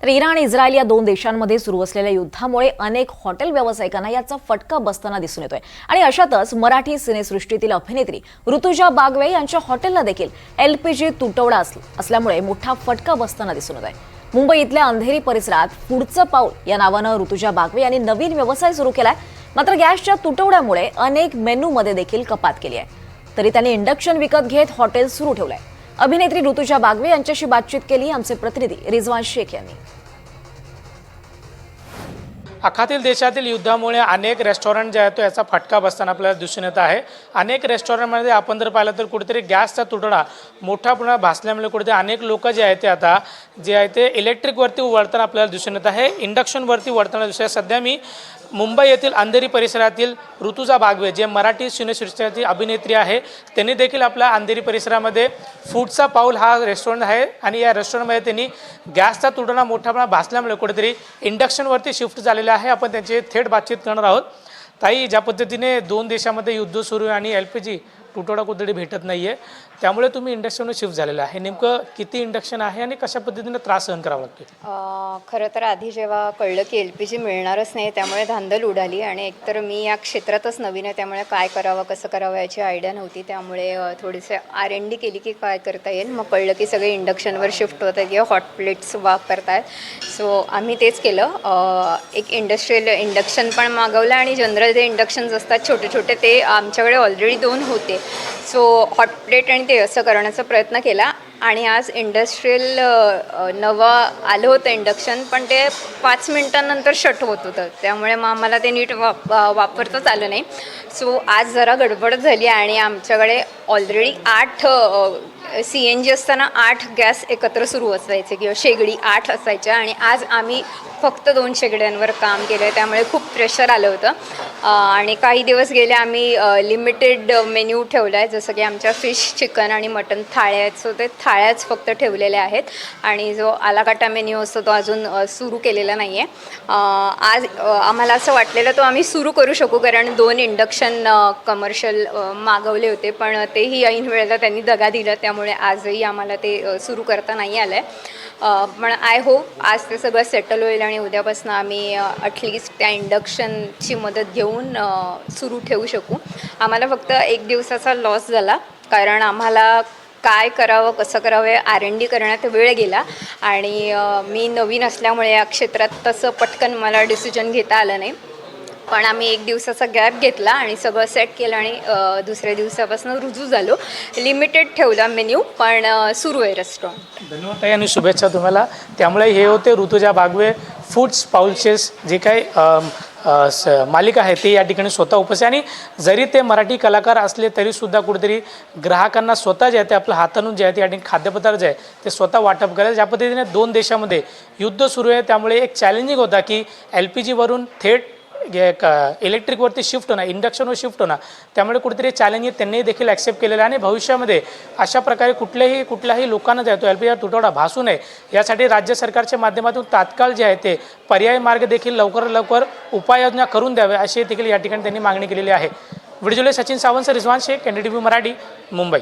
तर इराण आणि इस्रायल या दोन देशांमध्ये सुरू असलेल्या युद्धामुळे अनेक हॉटेल व्यावसायिकांना याचा फटका बसताना दिसून येतोय। आणि अशातच मराठी सिनेसृष्टीतील अभिनेत्री ऋतुजा बागवे यांच्या हॉटेलला देखील एलपीजी तुटवडा असल्यामुळे मोठा फटका बसताना दिसून येतोय। मुंबईतल्या अंधेरी परिसरात पुढचं पाऊल या नावानं ऋतुजा बागवे यांनी नवीन व्यवसाय सुरू केलाय। मात्र गॅसच्या तुटवड्यामुळे अनेक मेनूमध्ये देखील कपात केली आहे। तरी त्यांनी इंडक्शन विकत घेत हॉटेल सुरू ठेवलंय। अभिनेत्री ऋतुजा बागवे यांच्याशी बातचीत केली आमचे प्रतिनिधी रिजवान शेख यांनी। अखातील देशातील युद्धामुळे अनेक रेस्टॉरंट जे आहेत तो याचा फटका बसताना आपल्याला दिसून येत आहे। अनेक रेस्टॉरंटमध्ये आपण जर पाहिलं तर कुठेतरी गॅसचा तुटवडा मोठा प्रमाणात भासल्यामुळे कुठेतरी अनेक लोक जे आहेत ते आता जे आहे ते इलेक्ट्रिकवरती वळताना आपल्याला दिसून येत आहे, इंडक्शनवरती वळताना दिसत आहे। सध्या मी मुंबई येथील अंधेरी परिसरातील ऋतुजा बागवे जे मराठी सिनेसृष्टीची अभिनेत्री आहे त्यांनी देखील आपल्या अंधेरी परिसरामध्ये फूडचा पाऊल हा रेस्टॉरंट आहे आणि या रेस्टॉरंटमध्ये त्यांनी गॅसचा तुटवडा मोठ्या प्रमाणात भासल्यामुळे कुठेतरी इंडक्शनवरती शिफ्ट झालेले आहे। आपण त्यांची थेट बातचीत करणार आहोत। ताई, ज्या पद्धतीने दोन देशामध्ये युद्ध सुरू आहे आणि एलपीजी तुटवडा कुठेतरी भेटत नाही आहे, त्यामुळे तुम्ही इंडक्शनवर शिफ्ट झालेलं आहे, नेमकं किती इंडक्शन आहे आणि कशा पद्धतीने त्रास सहन करावा लागतो? खरं तर आधी जेव्हा कळलं की एलपीजी मिळणारच नाही त्यामुळे धांदल उडाली आणि एकतर मी या क्षेत्रातच नवीन आहे त्यामुळे काय करावं कसं करावं याची आयडिया नव्हती। त्यामुळे थोडीसे R&D केली की काय करता येईल। मग कळलं की सगळे इंडक्शनवर शिफ्ट होत आहे किंवा हॉट प्लेट्स वापरतायत। सो आम्ही तेच केलं, एक इंडस्ट्रियल इंडक्शन पण मागवलं आणि जनरल जे इंडक्शन्स असतात छोटे छोटे ते आमच्याकडे ऑलरेडी 2 होते। सो हॉट प्लेट आणि ते असं करण्याचा प्रयत्न केला आणि आज इंडस्ट्रियल नवं आलं होतं इंडक्शन, पण ते 5 मिनिटांनंतर शट होत होतं त्यामुळे मग आम्हाला ते नीट वापरताच आलं नाही। सो आज जरा गडबड झाली आणि आमच्याकडे ऑलरेडी 8 CNG असताना 8 गॅस एकत्र सुरू असायचे किंवा शेगडी 8 असायच्या आणि आज आम्ही फक्त 2 शेगड्यांवर काम केलं आहे त्यामुळे खूप प्रेशर आलं होतं। आणि काही दिवस गेले आम्ही लिमिटेड मेन्यू ठेवला आहे, जसं की आमच्या फिश, चिकन आणि मटन थाळ्या आहेत। सो ते थाळ्याच फक्त ठेवलेल्या आहेत आणि जो आलाकाटा मेन्यू असतो तो अजून सुरू केलेला नाही आहे। आज आम्हाला असं वाटलेलं तो आम्ही सुरू करू शकू कारण 2 इंडक्शन कमर्शियल मागवले होते, पण तेही ऐन वेळेला त्यांनी दगा दिला त्यामुळे आजही आम्हाला ते सुरू करता नाही आलं आहे। पण आय होप आज ते सगळं सेटल होईल आणि उद्यापासून आम्ही ॲटलिस्ट त्या इंडक्शनची मदत घेऊन सुरू ठेवू शकू। आम्हाला फक्त 1 दिवसाचा लॉस झाला कारण आम्हाला काय करावं कसं करावं R&D करण्यात वेळ गेला आणि मी नवीन असल्यामुळे या क्षेत्रात तसं पटकन मला डिसिजन घेता आलं नाही। पण आम्ही 1 दिवसाचा गॅप घेतला आणि सगळं सेट केलं आणि दुसऱ्या दिवसापासून रुजू झालो। लिमिटेड ठेवला मेन्यू पण सुरू आहे रेस्टॉरंट। धन्यवाद ताई आणि शुभेच्छा तुम्हाला। त्यामुळे हे होते ऋतुजा बागवे फूड्स पाऊलचेस जे काही मालिक आहे ते या ठिकाणी स्वतः उपस्थित आणि जरी ते मराठी कलाकार असले तरीसुद्धा कुठेतरी ग्राहकांना स्वतः जे आहे ते आपल्या हातातून जे आहे ते या ठिकाणी खाद्यपदार्थ जे आहे ते स्वतः वाटप करायचं। ज्या पद्धतीने 2 देशामध्ये युद्ध सुरू आहे त्यामुळे एक चॅलेंजिंग होता की LPGवरून थेट इलेक्ट्रिकवरती शिफ्ट होणं, इंडक्शनवर शिफ्ट होणं, त्यामुळे कुठेतरी चॅलेंज त्यांनी देखील ॲक्सेप्ट केलेलं आहे। आणि भविष्यामध्ये अशा प्रकारे कुठल्याही लोकांना जे आहे तो LPG तुटवडा भासू नये यासाठी राज्य सरकारच्या माध्यमातून तात्काळ जे आहे ते पर्यायी मार्ग देखील लवकरात लवकर उपाययोजना करून द्यावे अशी देखील या ठिकाणी त्यांनी मागणी केलेली आहे। Video Sachin Sawant, Rizwan Shaikh, NDTV Marathi, Mumbai.